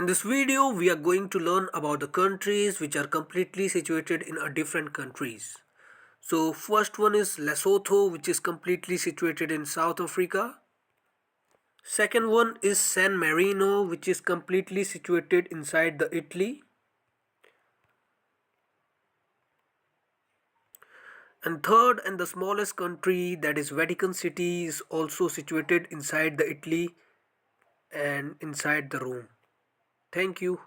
In this video, we are going to learn about the countries which are completely situated in a different countries. So first one is Lesotho, which is completely situated in South Africa. Second one is San Marino, which is completely situated inside the Italy. And third and the smallest country, that is Vatican City, is also situated inside the Italy and inside the Rome. Thank you.